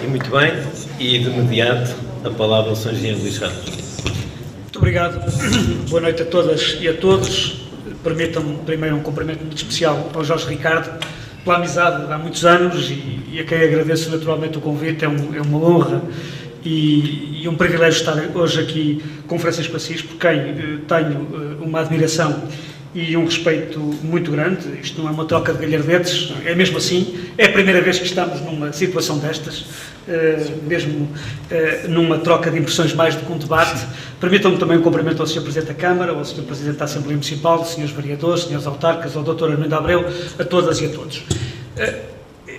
E muito bem, e de imediato a palavra ao Sr. Engenheiro Luís Ramos. Muito obrigado. Boa noite a todas e a todos. Permitam-me primeiro um cumprimento muito especial ao Jorge Ricardo, pela amizade de há muitos anos e a quem agradeço naturalmente o convite. É uma honra e um privilégio estar hoje aqui com Francisco Assis, por quem tenho uma admiração e um respeito muito grande. Isto não é uma troca de galhardetes, é mesmo assim. É a primeira vez que estamos numa situação destas, mesmo numa troca de impressões mais do que um debate. Permitam-me também um cumprimento ao Sr. Presidente da Câmara, ao Sr. Presidente da Assembleia Municipal, Srs. Vereadores, Srs. Autarcas, ao Dr. Armindo Abreu, a todas e a todos.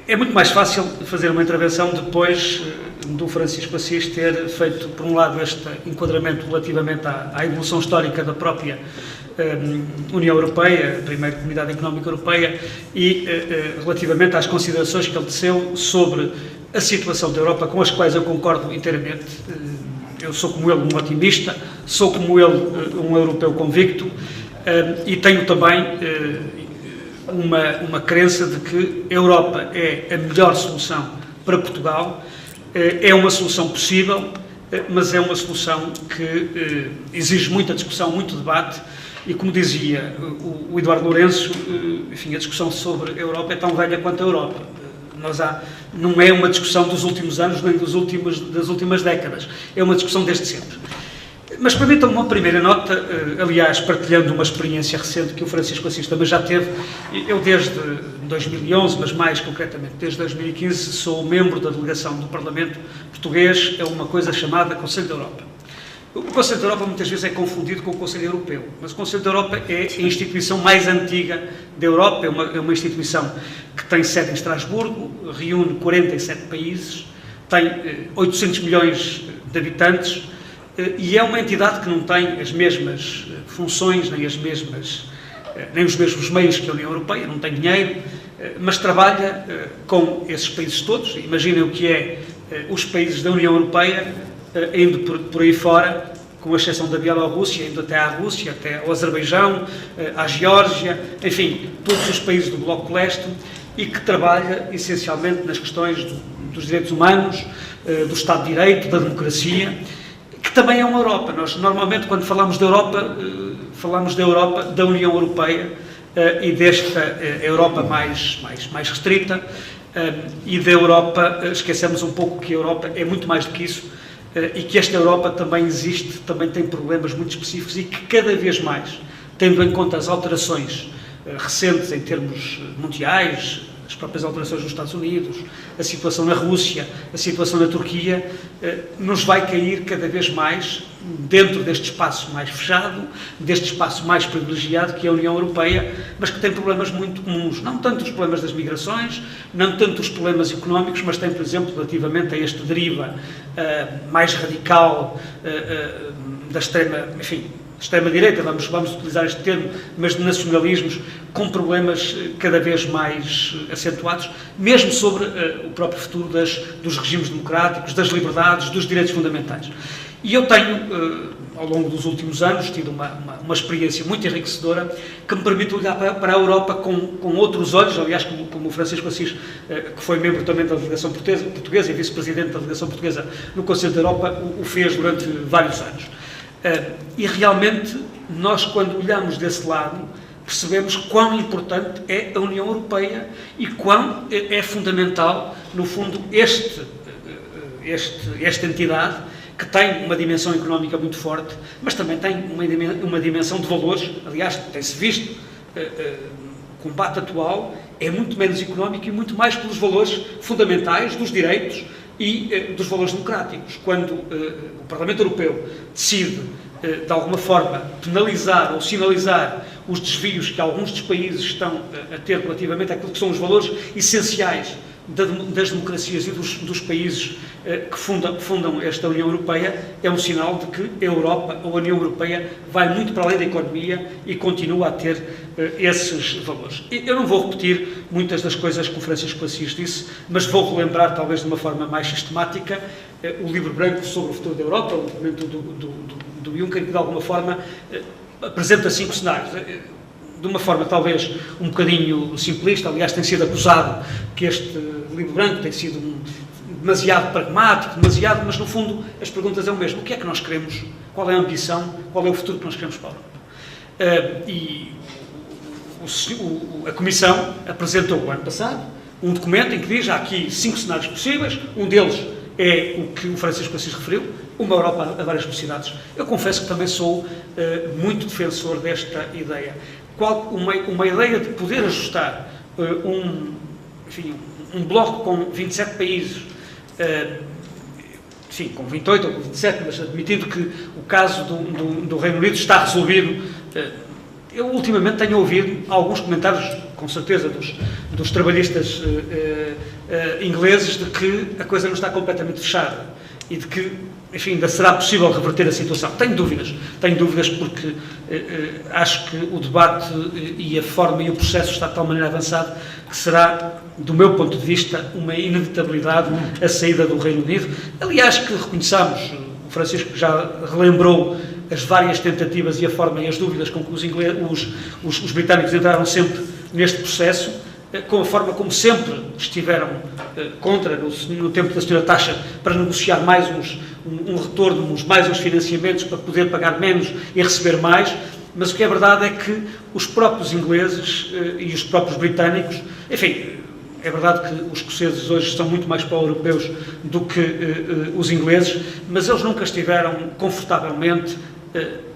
É muito mais fácil fazer uma intervenção depois do Francisco Assis ter feito, por um lado, este enquadramento relativamente à evolução histórica da própria União Europeia, a primeira Comunidade Económica Europeia, e relativamente às considerações que ele teceu sobre a situação da Europa, com as quais eu concordo inteiramente. Eu sou como ele um otimista, sou como ele um europeu convicto, e tenho também uma crença de que a Europa é a melhor solução para Portugal. É uma solução possível, mas é uma solução que exige muita discussão, muito debate, e como dizia o Eduardo Lourenço, enfim, a discussão sobre a Europa é tão velha quanto a Europa. Não é uma discussão dos últimos anos, nem das últimas décadas, é uma discussão desde sempre. Mas permitam-me uma primeira nota, aliás, partilhando uma experiência recente que o Francisco Assis também já teve. Eu desde 2011, mas mais concretamente desde 2015, sou membro da delegação do Parlamento Português a uma coisa chamada Conselho da Europa. O Conselho da Europa muitas vezes é confundido com o Conselho Europeu, mas o Conselho da Europa é a instituição mais antiga da Europa, é uma instituição que tem sede em Estrasburgo, reúne 47 países, tem 800 milhões de habitantes, e é uma entidade que não tem as mesmas funções, nem os mesmos meios que a União Europeia, não tem dinheiro, mas trabalha com esses países todos. Imaginem o que é os países da União Europeia, indo por aí fora, com exceção da Bielorrússia, indo até à Rússia, até ao Azerbaijão, à Geórgia, enfim, todos os países do Bloco de Leste, e que trabalha essencialmente nas questões dos direitos humanos, do Estado de Direito, da democracia, que também é uma Europa. Nós, normalmente, quando falamos da Europa, da União Europeia e desta Europa mais restrita, e da Europa, esquecemos um pouco que a Europa é muito mais do que isso, e que esta Europa também existe, também tem problemas muito específicos e que cada vez mais, tendo em conta as alterações recentes em termos mundiais, as próprias alterações nos Estados Unidos, a situação na Rússia, a situação na Turquia, nos vai cair cada vez mais dentro deste espaço mais fechado, deste espaço mais privilegiado que é a União Europeia, mas que tem problemas muito comuns. Não tanto os problemas das migrações, não tanto os problemas económicos, mas tem, por exemplo, relativamente a esta deriva mais radical da extrema-direita, vamos utilizar este termo, mas de nacionalismos, com problemas cada vez mais acentuados, mesmo sobre o próprio futuro dos regimes democráticos, das liberdades, dos direitos fundamentais. E eu tenho, ao longo dos últimos anos, tido uma experiência muito enriquecedora que me permite olhar para a Europa com outros olhos, aliás, como o Francisco Assis, que foi membro também da delegação portuguesa e vice-presidente da delegação portuguesa no Conselho da Europa, o fez durante vários anos. E realmente, nós, quando olhamos desse lado, percebemos quão importante é a União Europeia e quão é fundamental, no fundo, esta entidade, que tem uma dimensão económica muito forte, mas também tem uma dimensão de valores. Aliás, tem-se visto, o combate atual é muito menos económico e muito mais pelos valores fundamentais dos direitos e dos valores democráticos. Quando o Parlamento Europeu decide, de alguma forma, penalizar ou sinalizar os desvios que alguns dos países estão a ter relativamente àquilo que são os valores essenciais das democracias e dos países que fundam esta União Europeia, é um sinal de que a Europa, ou a União Europeia, vai muito para além da economia e continua a ter esses valores. Eu não vou repetir muitas das coisas que o Francisco Assis disse, mas vou relembrar, talvez de uma forma mais sistemática, o livro branco sobre o futuro da Europa, o documento do Juncker, que de alguma forma apresenta 5 cenários. De uma forma talvez um bocadinho simplista, aliás tem sido acusado que este livro branco tem sido demasiado pragmático, mas no fundo as perguntas é o mesmo. O que é que nós queremos? Qual é a ambição? Qual é o futuro que nós queremos para a Europa? A Comissão apresentou o ano passado um documento em que diz há aqui 5 cenários possíveis, um deles é o que o Francisco Assis referiu, uma Europa a várias velocidades. Eu confesso que também sou muito defensor desta ideia. Uma ideia de poder ajustar um bloco com 27 países, com 28 ou com 27, mas admitindo que o caso do Reino Unido está resolvido. Eu ultimamente tenho ouvido alguns comentários, com certeza, dos trabalhistas ingleses, de que a coisa não está completamente fechada e de que, enfim, ainda será possível reverter a situação. Tenho dúvidas porque acho que o debate e a forma e o processo está de tal maneira avançado que será, do meu ponto de vista, uma inevitabilidade a saída do Reino Unido. Aliás, que reconheçamos, o Francisco já relembrou as várias tentativas e a forma e as dúvidas com que os britânicos entraram sempre neste processo, com a forma como sempre estiveram contra, no tempo da Sra. Thatcher, para negociar mais um retorno, mais uns financiamentos para poder pagar menos e receber mais, mas o que é verdade é que os próprios ingleses e os próprios britânicos, enfim, é verdade que os escoceses hoje são muito mais pró-europeus do que os ingleses, mas eles nunca estiveram confortavelmente,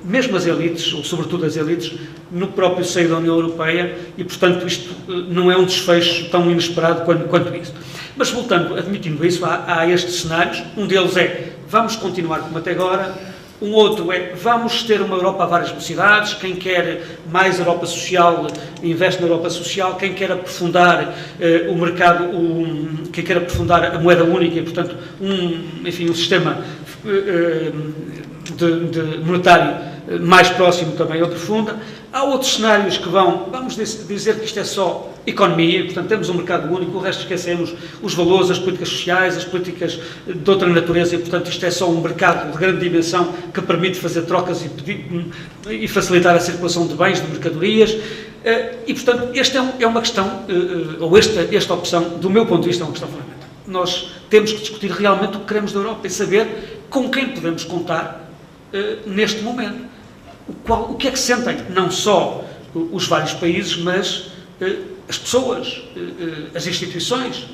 mesmo as elites, ou sobretudo as elites, no próprio seio da União Europeia e, portanto, isto não é um desfecho tão inesperado quanto isso. Mas, voltando, admitindo isso, há estes cenários. Um deles é, vamos continuar como até agora. Um outro é, vamos ter uma Europa a várias velocidades. Quem quer mais Europa social, investe na Europa social. Quem quer aprofundar o mercado, quem quer aprofundar a moeda única e, portanto, um sistema monetário mais próximo também aprofunda. Há outros cenários que vamos dizer que isto é só economia, portanto temos um mercado único, o resto esquecemos os valores, as políticas sociais, as políticas de outra natureza e, portanto, isto é só um mercado de grande dimensão que permite fazer trocas e facilitar a circulação de bens, de mercadorias. E, portanto, esta é uma questão, ou esta opção, do meu ponto de vista, é uma questão fundamental. Nós temos que discutir realmente o que queremos da Europa e saber com quem podemos contar neste momento. O que é que sentem não só os vários países, mas as pessoas, as instituições?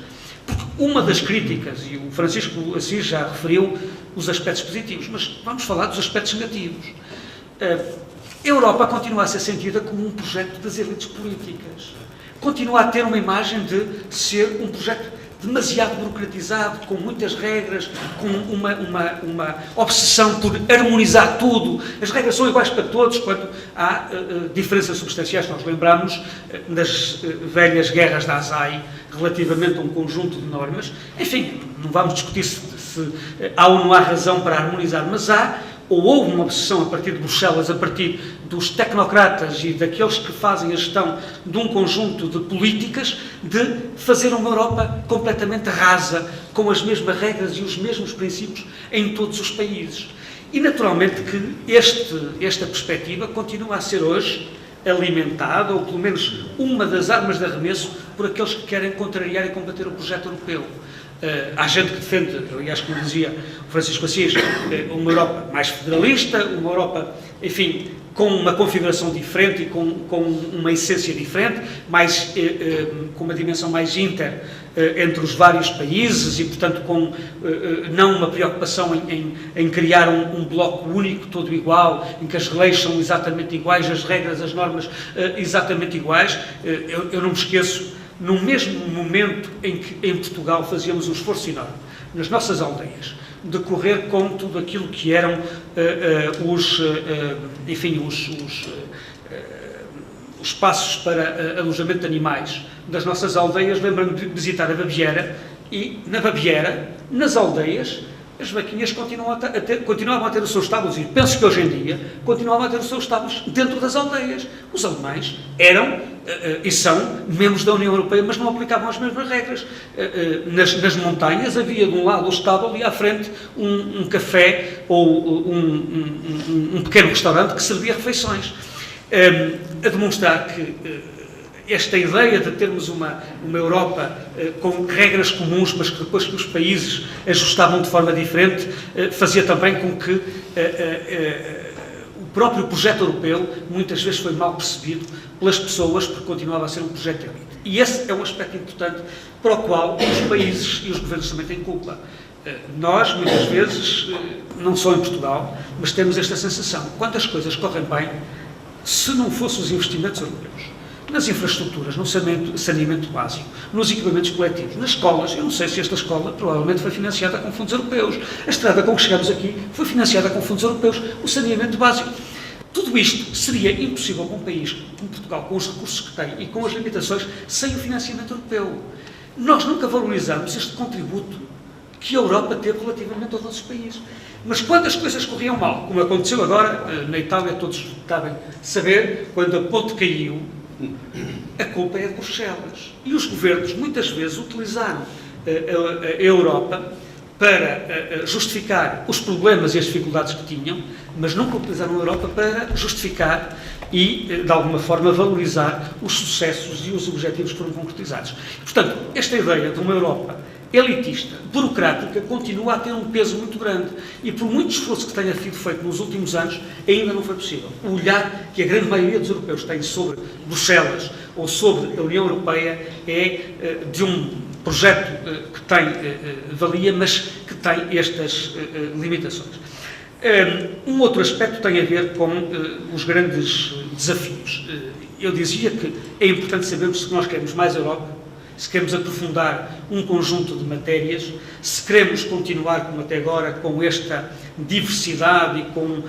Porque uma das críticas, e o Francisco Assis já referiu os aspectos positivos, mas vamos falar dos aspectos negativos. A Europa continua a ser sentida como um projeto das elites políticas. Continua a ter uma imagem de ser um projeto demasiado burocratizado, com muitas regras, com uma obsessão por harmonizar tudo. As regras são iguais para todos, quando há diferenças substanciais. Nós lembramos das velhas guerras da ASAI, relativamente a um conjunto de normas. Enfim, não vamos discutir se há ou não há razão para harmonizar, mas há ou houve uma obsessão a partir de Bruxelas, a partir dos tecnocratas e daqueles que fazem a gestão de um conjunto de políticas, de fazer uma Europa completamente rasa, com as mesmas regras e os mesmos princípios em todos os países. E, naturalmente, que esta perspectiva continua a ser hoje alimentada, ou pelo menos uma das armas de arremesso, por aqueles que querem contrariar e combater o projeto europeu. Há gente que defende, aliás, como dizia o Francisco Assis, uma Europa mais federalista, uma Europa, enfim, com uma configuração diferente e com uma essência diferente, com uma dimensão mais entre os vários países e, portanto, com não uma preocupação em criar um bloco único, todo igual, em que as leis são exatamente iguais, as regras, as normas exatamente iguais. Eu não me esqueço, no mesmo momento em que em Portugal fazíamos um esforço enorme, nas nossas aldeias, de correr com tudo aquilo que eram os espaços para alojamento de animais das nossas aldeias. Lembro-me de visitar a Baviera e, na Baviera, nas aldeias, as vaquinhas continuavam a ter os seus estábulos, e penso que hoje em dia continuavam a ter os seus estábulos dentro das aldeias. Os alemães eram e são membros da União Europeia, mas não aplicavam as mesmas regras. Nas montanhas havia de um lado o estábulo e à frente um café ou um pequeno restaurante que servia refeições, a demonstrar que esta ideia de termos uma Europa com regras comuns, mas que depois que os países ajustavam de forma diferente, fazia também com que o próprio projeto europeu muitas vezes foi mal percebido pelas pessoas, porque continuava a ser um projeto de elite. E esse é um aspecto importante para o qual os países e os governos também têm culpa. Nós, muitas vezes, não só em Portugal, mas temos esta sensação, quando as coisas correm bem, se não fossem os investimentos europeus, nas infraestruturas, no saneamento básico, nos equipamentos coletivos, nas escolas, eu não sei se esta escola provavelmente foi financiada com fundos europeus, a estrada com que chegamos aqui foi financiada com fundos europeus, o saneamento básico. Tudo isto seria impossível para um país como Portugal, com os recursos que tem e com as limitações, sem o financiamento europeu. Nós nunca valorizamos este contributo que a Europa teve relativamente aos nossos países. Mas quando as coisas corriam mal, como aconteceu agora na Itália, todos devem saber, quando a ponte caiu, a culpa é de Bruxelas. E os governos, muitas vezes, utilizaram a Europa para justificar os problemas e as dificuldades que tinham, mas nunca utilizaram a Europa para justificar e, de alguma forma, valorizar os sucessos e os objetivos que foram concretizados. Portanto, esta ideia de uma Europa elitista, burocrática, continua a ter um peso muito grande e, por muito esforço que tenha sido feito nos últimos anos, ainda não foi possível. O olhar que a grande maioria dos europeus tem sobre Bruxelas ou sobre a União Europeia é de um projeto que tem valia, mas que tem estas limitações. Um outro aspecto tem a ver com os grandes desafios. Eu dizia que é importante sabermos se nós queremos mais Europa, se queremos aprofundar um conjunto de matérias, se queremos continuar, como até agora, com esta diversidade e com,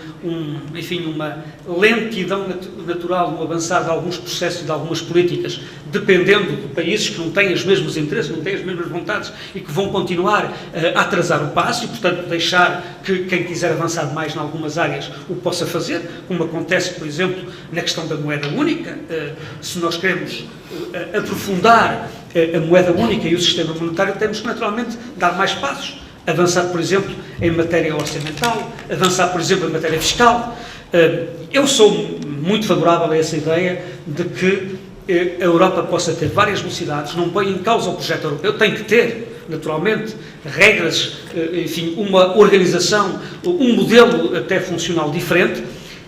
enfim, uma lentidão natural no avançar de alguns processos e de algumas políticas, dependendo de países que não têm os mesmos interesses, não têm as mesmas vontades e que vão continuar a atrasar o passo e, portanto, deixar que quem quiser avançar mais em algumas áreas o possa fazer, como acontece, por exemplo, na questão da moeda única. Se nós queremos aprofundar a moeda única e o sistema monetário, temos que, naturalmente, dar mais passos. Avançar, por exemplo, em matéria orçamental, avançar, por exemplo, em matéria fiscal. Eu sou muito favorável a essa ideia de que a Europa possa ter várias velocidades, não põe em causa o projeto europeu, tem que ter, naturalmente, regras, enfim, uma organização, um modelo até funcional diferente,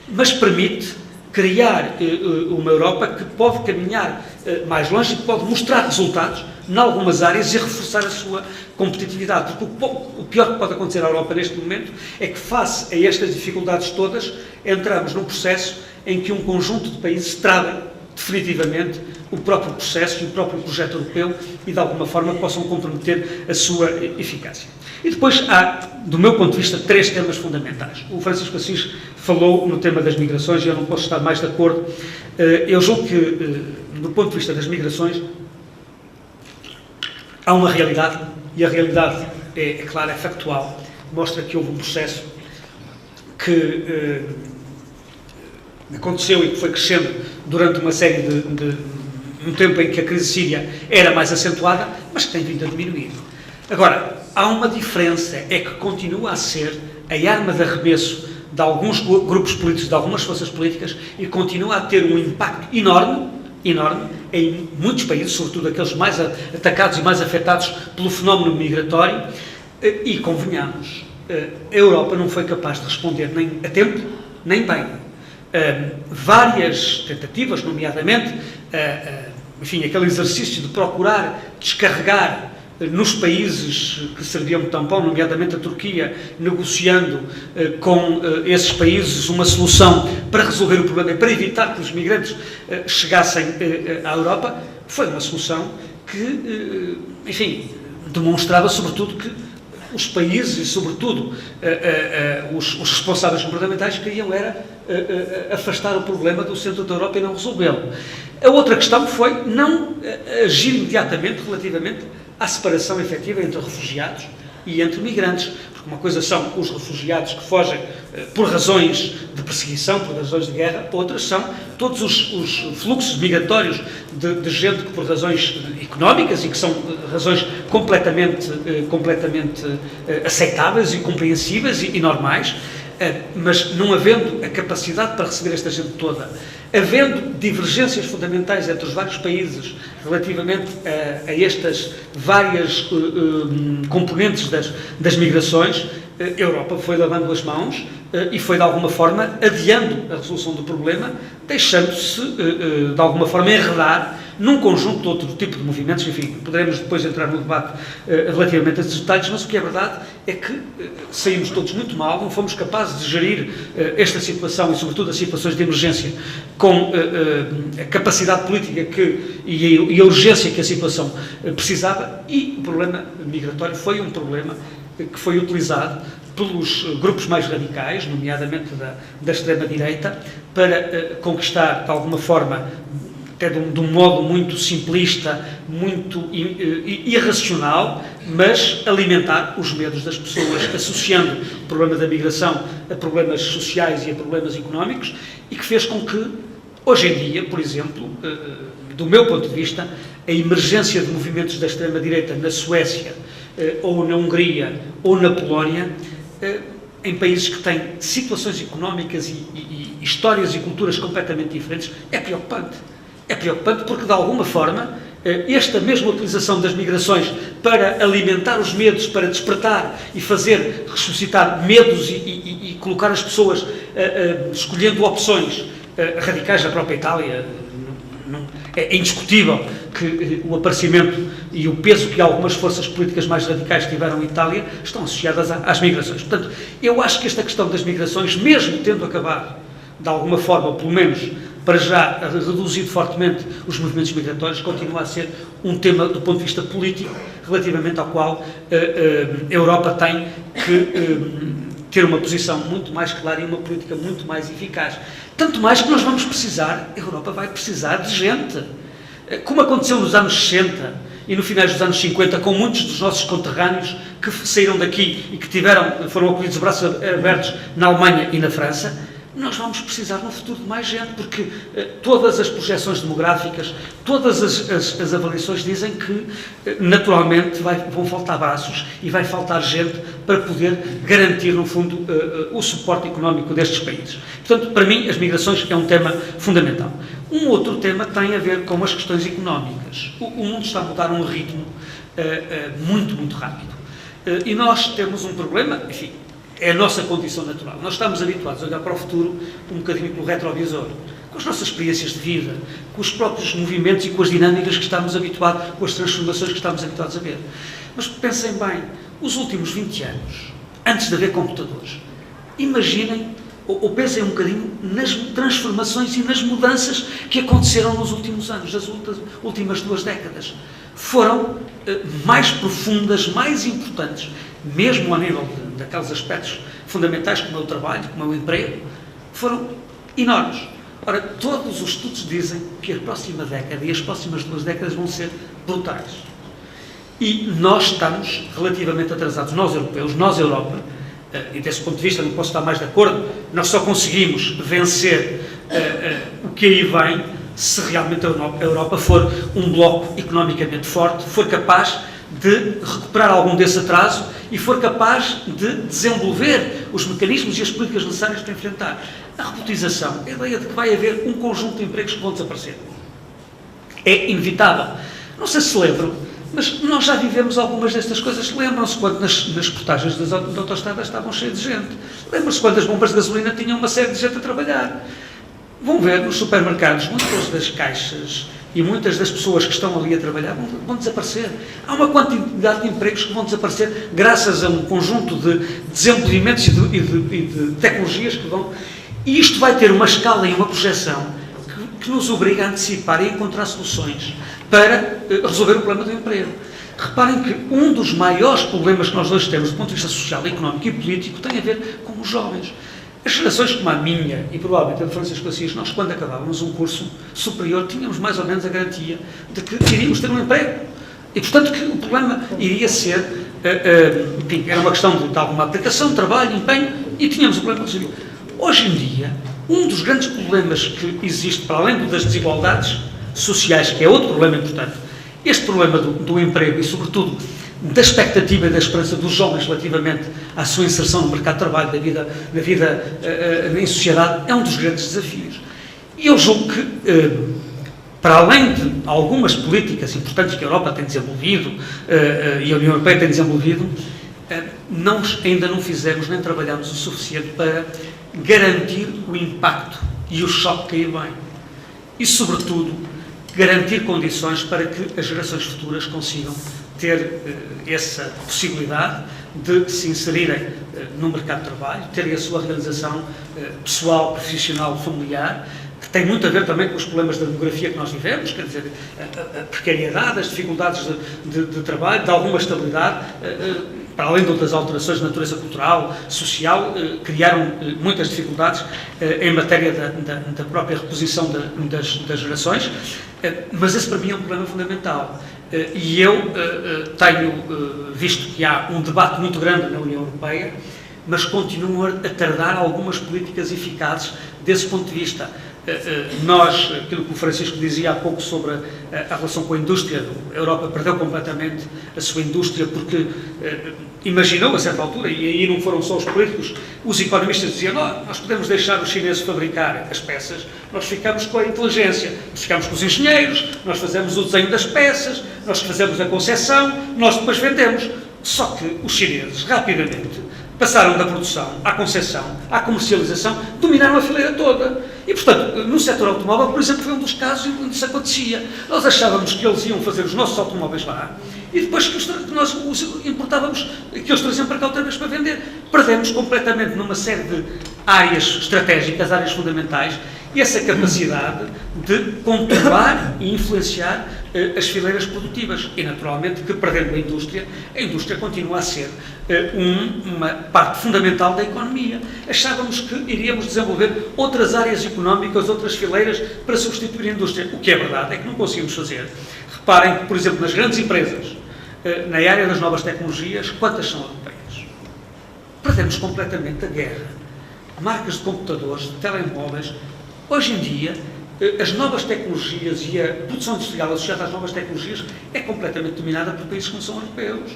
mas permite criar uma Europa que pode caminhar mais longe e que pode mostrar resultados em algumas áreas e reforçar a sua competitividade. Porque o pior que pode acontecer à Europa neste momento é que, face a estas dificuldades todas, entramos num processo em que um conjunto de países trava definitivamente o próprio processo e o próprio projeto europeu e, de alguma forma, possam comprometer a sua eficácia. E depois há, do meu ponto de vista, três temas fundamentais. O Francisco Assis falou no tema das migrações e eu não posso estar mais de acordo. Eu julgo que, do ponto de vista das migrações, há uma realidade, e a realidade é clara, é factual, mostra que houve um processo que aconteceu e que foi crescendo durante uma série um tempo em que a crise síria era mais acentuada, mas que tem vindo a diminuir. Agora, há uma diferença, é que continua a ser a arma de arremesso de alguns grupos políticos, de algumas forças políticas, e continua a ter um impacto enorme em muitos países, sobretudo aqueles mais atacados e mais afetados pelo fenómeno migratório, e convenhamos, a Europa não foi capaz de responder nem a tempo, nem bem. Várias tentativas, nomeadamente, enfim, aquele exercício de procurar descarregar nos países que serviam de tampão, nomeadamente a Turquia, negociando com esses países uma solução para resolver o problema e para evitar que os migrantes chegassem à Europa, foi uma solução que, enfim, demonstrava sobretudo que os países e, sobretudo, os responsáveis governamentais queriam era afastar o problema do centro da Europa e não resolvê-lo. A outra questão foi não agir imediatamente relativamente à separação efetiva entre refugiados e entre migrantes, porque uma coisa são os refugiados que fogem por razões de perseguição, por razões de guerra, outras são todos os fluxos migratórios de gente que por razões económicas e que são razões completamente aceitáveis e compreensíveis e normais, mas não havendo a capacidade para receber esta gente toda havendo divergências fundamentais entre os vários países relativamente a estas várias componentes das migrações, a Europa foi lavando as mãos e foi, de alguma forma, adiando a resolução do problema, deixando-se, de alguma forma, enredar num conjunto de outro tipo de movimentos. Enfim, poderemos depois entrar no debate relativamente a esses detalhes, mas o que é verdade é que saímos todos muito mal, não fomos capazes de gerir esta situação e, sobretudo, as situações de emergência com a capacidade política e a urgência que a situação precisava, e o problema migratório foi um problema que foi utilizado pelos grupos mais radicais, nomeadamente da extrema-direita, para conquistar, de alguma forma, até de um modo muito simplista, muito irracional, mas alimentar os medos das pessoas, associando o problema da migração a problemas sociais e a problemas económicos, e que fez com que, hoje em dia, por exemplo, do meu ponto de vista, a emergência de movimentos da extrema-direita na Suécia, ou na Hungria, ou na Polónia, em países que têm situações económicas e histórias e culturas completamente diferentes, é preocupante. É preocupante porque, de alguma forma, esta mesma utilização das migrações para alimentar os medos, para despertar e fazer ressuscitar medos e colocar as pessoas escolhendo opções radicais da própria Itália. É indiscutível que o aparecimento e o peso que algumas forças políticas mais radicais tiveram em Itália estão associadas às migrações. Portanto, eu acho que esta questão das migrações, mesmo tendo acabado, de alguma forma, pelo menos para já reduzido fortemente os movimentos migratórios, continua a ser um tema do ponto de vista político, relativamente ao qual a Europa tem que ter uma posição muito mais clara e uma política muito mais eficaz. Tanto mais que nós vamos precisar, a Europa vai precisar de gente. Como aconteceu nos anos 60 e no finais dos anos 50, com muitos dos nossos conterrâneos que saíram daqui e que foram acolhidos de braços abertos na Alemanha e na França, nós vamos precisar no futuro de mais gente, porque todas as projeções demográficas, todas as avaliações dizem que, naturalmente, vão faltar braços e vai faltar gente para poder garantir, no fundo, o suporte económico destes países. Portanto, para mim, as migrações é um tema fundamental. Um outro tema tem a ver com as questões económicas. O mundo está a mudar a um ritmo muito, muito rápido. E nós temos um problema, enfim, é a nossa condição natural. Nós estamos habituados a olhar para o futuro um bocadinho pelo retrovisor, com as nossas experiências de vida, com os próprios movimentos e com as dinâmicas que estamos habituados, com as transformações que estamos habituados a ver. Mas pensem bem, os últimos 20 anos, antes de haver computadores, imaginem, ou pensem um bocadinho nas transformações e nas mudanças que aconteceram nos últimos anos, nas últimas 2 décadas. Foram mais profundas, mais importantes, mesmo a nível daqueles aspectos fundamentais como é o trabalho, como é o emprego, foram enormes. Ora, todos os estudos dizem que a próxima década e as próximas 2 décadas vão ser brutais. E nós estamos relativamente atrasados, nós europeus, nós Europa, e desse ponto de vista não posso estar mais de acordo, nós só conseguimos vencer o que aí vem se realmente a Europa for um bloco economicamente forte, for capaz de recuperar algum desse atraso e for capaz de desenvolver os mecanismos e as políticas necessárias para enfrentar a robotização, a ideia de que vai haver um conjunto de empregos que vão desaparecer. É inevitável. Não sei se lembram, mas nós já vivemos algumas destas coisas. Lembram-se quando nas portagens das autoestradas estavam cheias de gente? Lembram-se quando as bombas de gasolina tinham uma série de gente a trabalhar? Vão ver nos supermercados, muitas das caixas e muitas das pessoas que estão ali a trabalhar vão desaparecer. Há uma quantidade de empregos que vão desaparecer graças a um conjunto de desenvolvimentos e de tecnologias que vão... E isto vai ter uma escala e uma projeção que nos obriga a antecipar e a encontrar soluções para resolver o problema do emprego. Reparem que um dos maiores problemas que nós hoje temos do ponto de vista social, económico e político tem a ver com os jovens. As gerações como a minha e provavelmente a de Francisco Assis, nós quando acabávamos um curso superior tínhamos mais ou menos a garantia de que iríamos ter um emprego. E portanto que o problema iria ser, enfim, era uma questão de alguma aplicação, trabalho, empenho, e tínhamos o problema resolvido. Hoje em dia, um dos grandes problemas que existe, para além das desigualdades sociais, que é outro problema importante, este problema do emprego e sobretudo da expectativa e da esperança dos jovens relativamente à sua inserção no mercado de trabalho, da vida em sociedade, é um dos grandes desafios. E eu julgo que, para além de algumas políticas importantes que a Europa tem desenvolvido e a União Europeia tem desenvolvido, nós ainda não fizemos nem trabalhamos o suficiente para garantir o impacto e o choque que aí vem. E, sobretudo, garantir condições para que as gerações futuras consigam ter essa possibilidade de se inserirem no mercado de trabalho, terem a sua realização pessoal, profissional, familiar, que tem muito a ver também com os problemas da demografia que nós vivemos, quer dizer, a precariedade, as dificuldades de trabalho, de alguma estabilidade, para além de outras alterações de natureza cultural, social, criaram muitas dificuldades em matéria da própria reposição das gerações, mas esse para mim é um problema fundamental. E eu tenho visto que há um debate muito grande na União Europeia, mas continuam a tardar algumas políticas eficazes desse ponto de vista. Nós, aquilo que o Francisco dizia há pouco sobre a relação com a indústria, a Europa perdeu completamente a sua indústria porque imaginou a certa altura, e aí não foram só os políticos, os economistas diziam, nós podemos deixar os chineses fabricar as peças, nós ficamos com a inteligência, nós ficamos com os engenheiros, nós fazemos o desenho das peças, nós fazemos a concepção, nós depois vendemos. Só que os chineses, rapidamente, passaram da produção à concepção, à comercialização, dominaram a fileira toda. E, portanto, no setor automóvel, por exemplo, foi um dos casos onde isso acontecia. Nós achávamos que eles iam fazer os nossos automóveis lá e depois que nós os importávamos, que eles traziam para cá outra vez para vender. Perdemos completamente numa série de áreas estratégicas, áreas fundamentais, e essa capacidade de controlar e influenciar as fileiras produtivas. E, naturalmente, que perdendo a indústria continua a ser uma parte fundamental da economia. Achávamos que iríamos desenvolver outras áreas económicas, outras fileiras para substituir a indústria. O que é verdade é que não conseguimos fazer. Reparem que, por exemplo, nas grandes empresas, na área das novas tecnologias, quantas são europeias? Perdemos completamente a guerra. Marcas de computadores, de telemóveis. Hoje em dia, as novas tecnologias e a produção industrial associada às novas tecnologias é completamente dominada por países que não são europeus.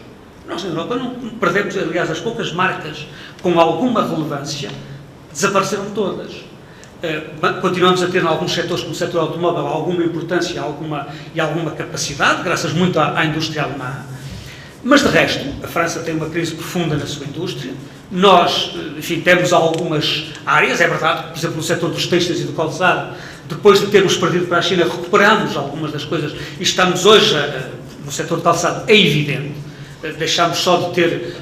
Nós, na Europa, não perdemos, aliás, as poucas marcas com alguma relevância desapareceram todas. Continuamos a ter, em alguns setores, como o setor automóvel, alguma importância e alguma capacidade, graças muito à indústria alemã. Mas, de resto, a França tem uma crise profunda na sua indústria. Nós, enfim, temos algumas áreas, é verdade, por exemplo, no setor dos têxteis e do calçado, depois de termos perdido para a China, recuperamos algumas das coisas e estamos hoje, no setor do calçado, é evidente, deixámos só de ter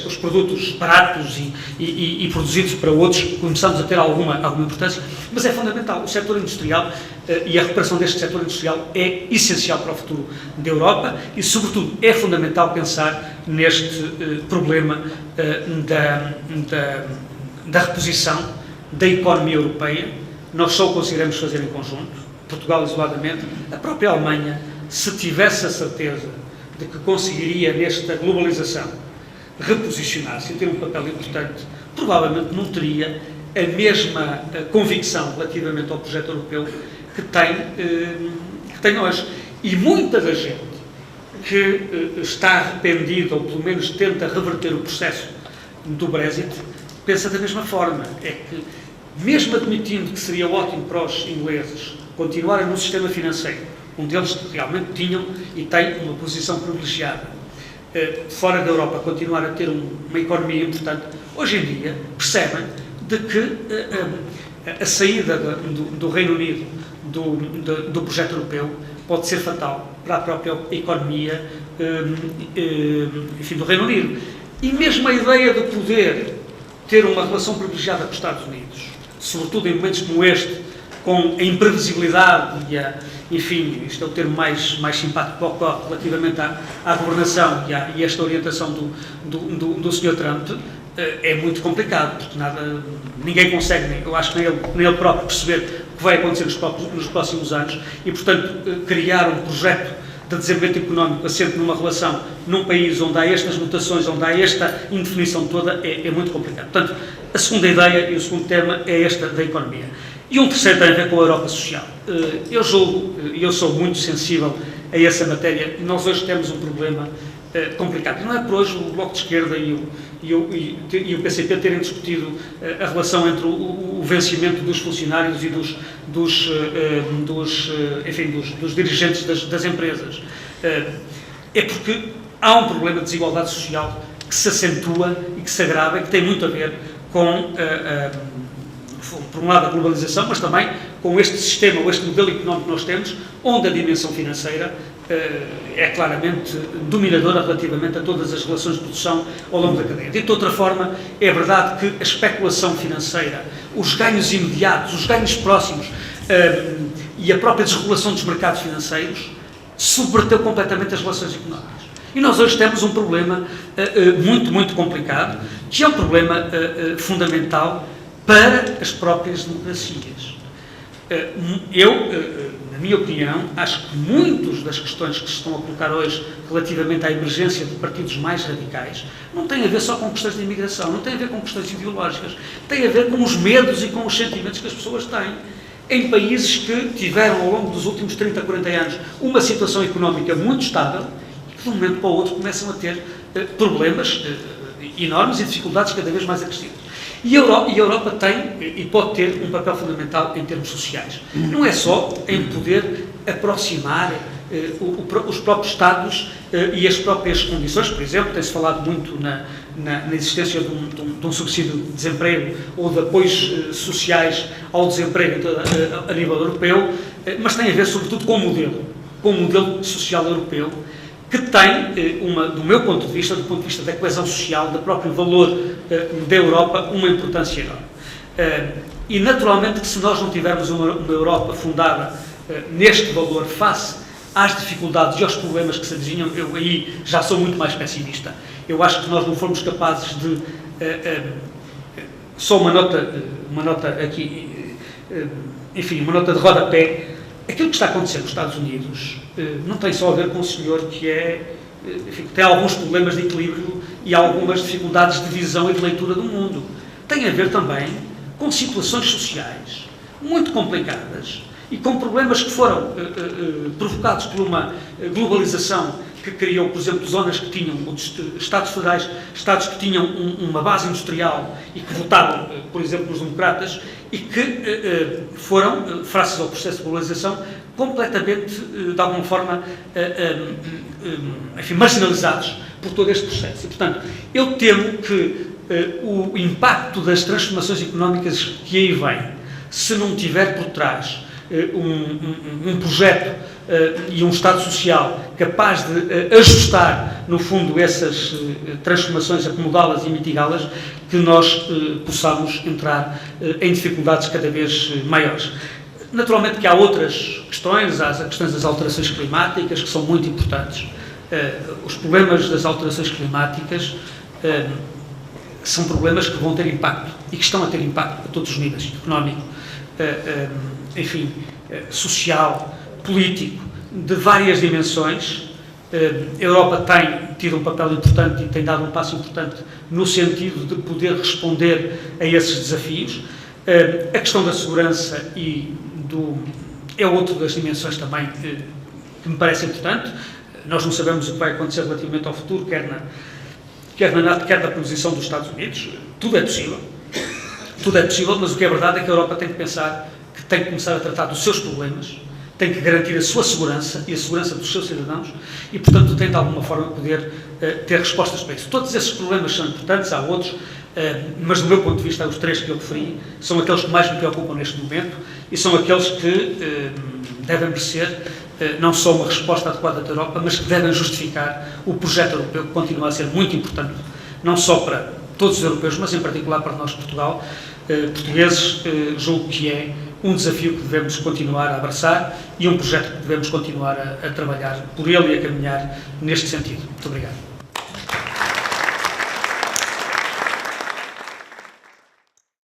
os produtos baratos e produzidos para outros, começamos a ter alguma importância, mas é fundamental. O setor industrial e a recuperação deste setor industrial é essencial para o futuro da Europa e, sobretudo, é fundamental pensar neste problema da reposição da economia europeia. Nós só o conseguiremos fazer em conjunto, Portugal isoladamente, a própria Alemanha, se tivesse a certeza de que conseguiria, nesta globalização, reposicionar-se e ter um papel importante, provavelmente não teria a mesma convicção relativamente ao projeto europeu que tem hoje. E muita da gente que está arrependida, ou pelo menos tenta reverter o processo do Brexit, pensa da mesma forma. É que, mesmo admitindo que seria ótimo para os ingleses continuarem no sistema financeiro, onde eles realmente tinham e têm uma posição privilegiada, fora da Europa, continuar a ter uma economia importante, hoje em dia percebem de que a saída do Reino Unido do projeto europeu pode ser fatal para a própria economia, enfim, do Reino Unido. E mesmo a ideia de poder ter uma relação privilegiada com os Estados Unidos, sobretudo em momentos como este, com a imprevisibilidade e enfim, isto é o termo mais simpático que ocorre relativamente à governação e a esta orientação do Sr. Trump, é muito complicado, porque ninguém consegue, eu acho que nem ele próprio, perceber o que vai acontecer nos próximos anos e, portanto, criar um projeto de desenvolvimento económico assente numa relação, num país onde há estas mutações, onde há esta indefinição toda, é muito complicado. Portanto, a segunda ideia e o segundo tema é esta da economia. E um terceiro tem a ver com a Europa social. Eu julgo, e eu sou muito sensível a essa matéria, nós hoje temos um problema complicado. E não é por hoje o Bloco de Esquerda e o PCP terem discutido a relação entre o vencimento dos funcionários e dos dirigentes das empresas. É porque há um problema de desigualdade social que se acentua e que se agrava e que tem muito a ver com, por um lado, a globalização, mas também com este sistema, ou este modelo económico que nós temos, onde a dimensão financeira é claramente dominadora relativamente a todas as relações de produção ao longo da cadeia. De outra forma, é verdade que a especulação financeira, os ganhos imediatos, os ganhos próximos e a própria desregulação dos mercados financeiros subverteu completamente as relações económicas. E nós hoje temos um problema muito, muito complicado, que é um problema fundamental para as próprias democracias. Na minha opinião, acho que muitas das questões que se estão a colocar hoje relativamente à emergência de partidos mais radicais não têm a ver só com questões de imigração, não têm a ver com questões ideológicas, têm a ver com os medos e com os sentimentos que as pessoas têm. Em países que tiveram, ao longo dos últimos 30, 40 anos, uma situação económica muito estável e que, de um momento para o outro, começam a ter problemas enormes e dificuldades cada vez mais acrescidas. E a Europa tem e pode ter um papel fundamental em termos sociais. Não é só em poder aproximar os próprios Estados e as próprias condições. Por exemplo, tem-se falado muito na existência de um subsídio de desemprego ou de apoios sociais ao desemprego a nível europeu, mas tem a ver sobretudo com o modelo social europeu, que tem, do meu ponto de vista, do ponto de vista da coesão social, do próprio valor da Europa, uma importância enorme. E, naturalmente, que se nós não tivermos uma Europa fundada neste valor face às dificuldades e aos problemas que se avizinham, eu aí já sou muito mais pessimista. Eu acho que nós não formos capazes de... só uma nota aqui, enfim, uma nota de rodapé. Aquilo que está acontecendo nos Estados Unidos não tem só a ver com o senhor que enfim, tem alguns problemas de equilíbrio e algumas dificuldades de visão e de leitura do mundo. Tem a ver também com situações sociais muito complicadas e com problemas que foram provocados por uma globalização que criou, por exemplo, zonas que tinham, Estados federais, Estados que tinham uma base industrial e que votavam, por exemplo, nos democratas, e que foram, face ao processo de globalização, completamente, de alguma forma, enfim, marginalizados por todo este processo. E, portanto, eu temo que o impacto das transformações económicas que aí vem, se não tiver por trás um projeto e um Estado social capaz de ajustar, no fundo, essas transformações, acomodá-las e mitigá-las, que nós possamos entrar em dificuldades cada vez maiores. Naturalmente que há outras questões, há as questões das alterações climáticas, que são muito importantes. Os problemas das alterações climáticas são problemas que vão ter impacto e que estão a ter impacto a todos os níveis, económico, enfim, social, político, de várias dimensões. A Europa tem tido um papel importante e tem dado um passo importante no sentido de poder responder a esses desafios. A questão da segurança é outra das dimensões também que me parece importante. Nós não sabemos o que vai acontecer relativamente ao futuro, quer da posição dos Estados Unidos. Tudo é possível, mas o que é verdade é que a Europa tem que pensar que tem que começar a tratar dos seus problemas, tem que garantir a sua segurança e a segurança dos seus cidadãos e, portanto, tem de alguma forma poder ter respostas para isso. Todos esses problemas são importantes, há outros, mas do meu ponto de vista, os três que eu referi são aqueles que mais me preocupam neste momento e são aqueles que devem merecer não só uma resposta adequada da Europa, mas que devem justificar o projeto europeu, que continua a ser muito importante, não só para todos os europeus, mas em particular para nós, Portugal, portugueses. Julgo que é um desafio que devemos continuar a abraçar e um projeto que devemos continuar a trabalhar por ele e a caminhar neste sentido. Muito obrigado.